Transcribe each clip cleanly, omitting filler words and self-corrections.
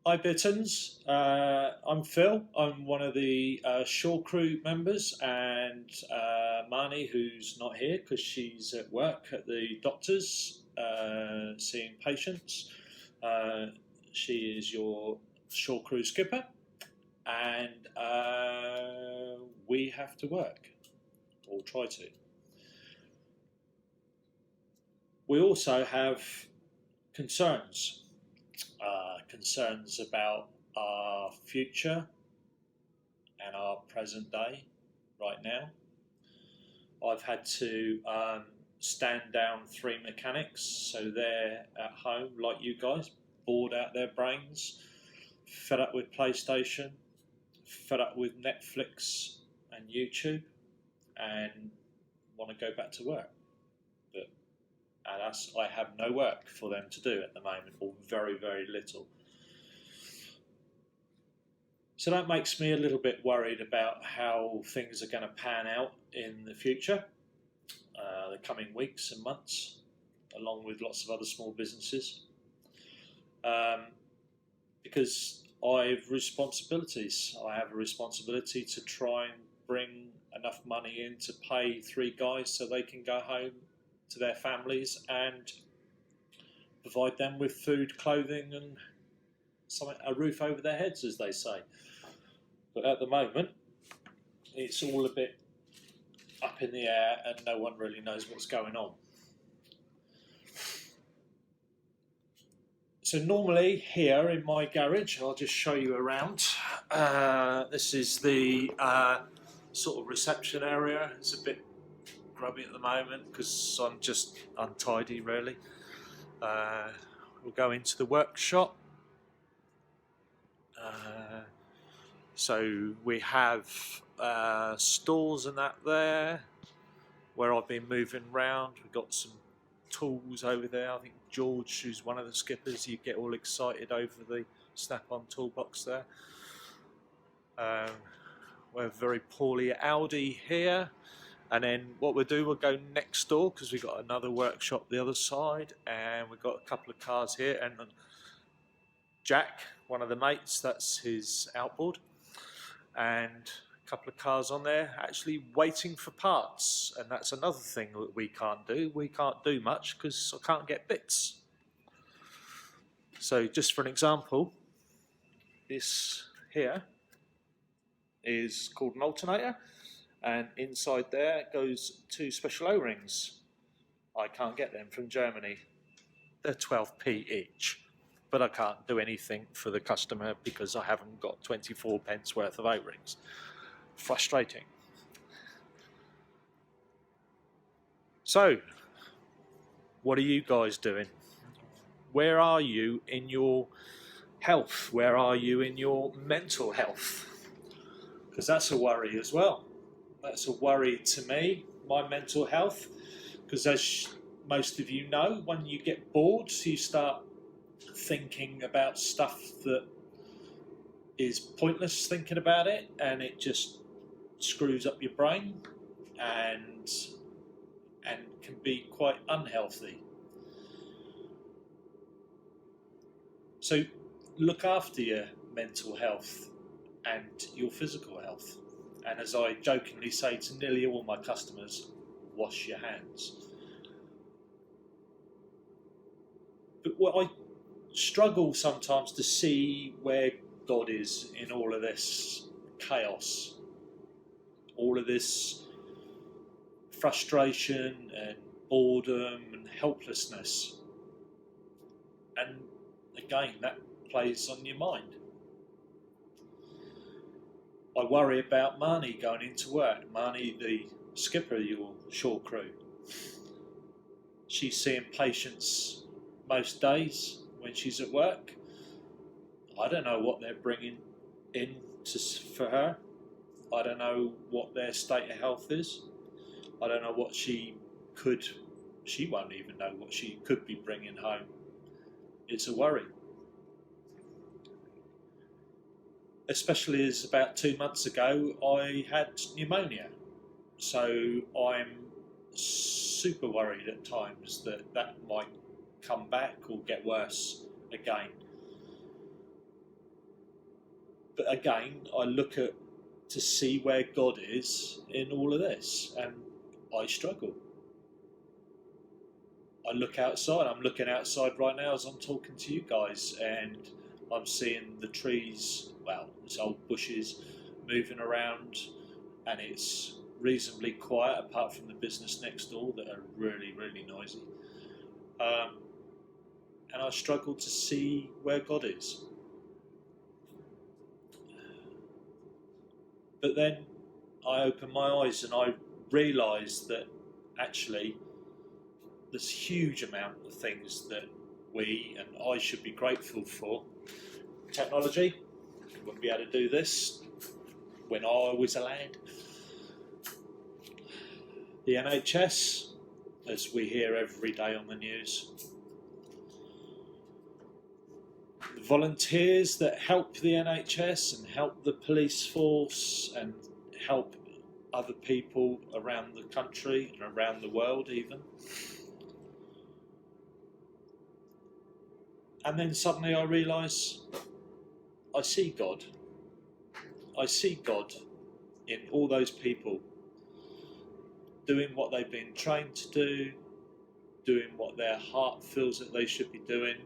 Hi, Bittens. I'm Phil. I'm one of the Shore Crew members, and Marnie, who's not here because she's at work at the doctor's seeing patients. Uh, she is your Shore Crew skipper, and we have to work, or try to. We also have concerns. Concerns about our future and our present day right now. I've had to stand down 3 mechanics, so they're at home like you guys, bored out their brains, fed up with PlayStation, fed up with Netflix and YouTube, and want to go back to work. But alas, I have no work for them to do at the moment, or very, very little. So that makes me a little bit worried about how things are going to pan out in the future, the coming weeks and months, along with lots of other small businesses. Because I have responsibilities. I have a responsibility to try and bring enough money in to pay 3 guys so they can go home to their families and provide them with food, clothing, and a roof over their heads, as they say. But at the moment, it's all a bit up in the air and no one really knows what's going on. So normally here in my garage, I'll just show you around. This is the sort of reception area. It's a bit grubby at the moment because I'm just untidy really. We'll go into the workshop. So we have stores and that there where I've been moving around. We've got some tools over there. I think George, who's one of the skippers, you get all excited over the Snap-on toolbox there. We're very poorly at Aldi here. And then what we'll do, we'll go next door because we've got another workshop the other side, and we've got a couple of cars here. And Jack, one of the mates, that's his outboard, and a couple of cars on there actually waiting for parts. And that's another thing that we can't do. We can't do much because I can't get bits. So just for an example, this here is called an alternator, and inside there goes 2 special O-rings. I can't get them from Germany. They're 12p each, but I can't do anything for the customer because I haven't got 24 pence worth of O-rings. Frustrating. So, what are you guys doing? Where are you in your health? Where are you in your mental health? Because that's a worry as well. That's a worry to me, my mental health, because as most of you know, when you get bored, you start thinking about stuff that is pointless thinking about it, and it just screws up your brain and can be quite unhealthy. So look after your mental health and your physical health. And as I jokingly say to nearly all my customers, wash your hands. But what I struggle sometimes to see where God is in all of this chaos, all of this frustration and boredom and helplessness. And again, that plays on your mind. I worry about Marnie going into work. Marnie, the skipper of your Shore Crew. She's seeing patients most days when she's at work. I don't know what they're bringing in for her. I don't know what their state of health is. I don't know what she won't even know what she could be bringing home. It's a worry. Especially as about 2 months ago I had pneumonia. So I'm super worried at times that might come back or get worse again. But again, I look at to see where God is in all of this, and I struggle. I look outside. I'm looking outside right now as I'm talking to you guys, and I'm seeing the trees, well, it's old bushes moving around, and it's reasonably quiet apart from the business next door that are really, really noisy. And I struggle to see where God is. But then I open my eyes and I realise that actually there's a huge amount of things that we and I should be grateful for. Technology, wouldn't be able to do this when I was a lad. The NHS, as we hear every day on the news. The volunteers that help the NHS and help the police force and help other people around the country and around the world even. And then suddenly I realise I see God. I see God in all those people doing what they've been trained to do, doing what their heart feels that they should be doing.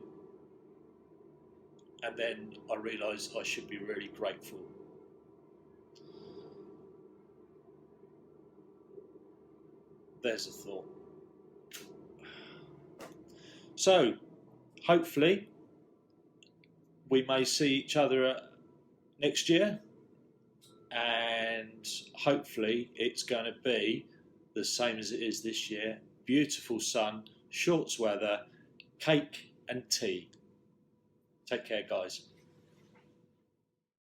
And then I realise I should be really grateful. There's a thought. So, hopefully, we may see each other next year, and hopefully it's going to be the same as it is this year. Beautiful sun, shorts weather, cake and tea. Take care, guys.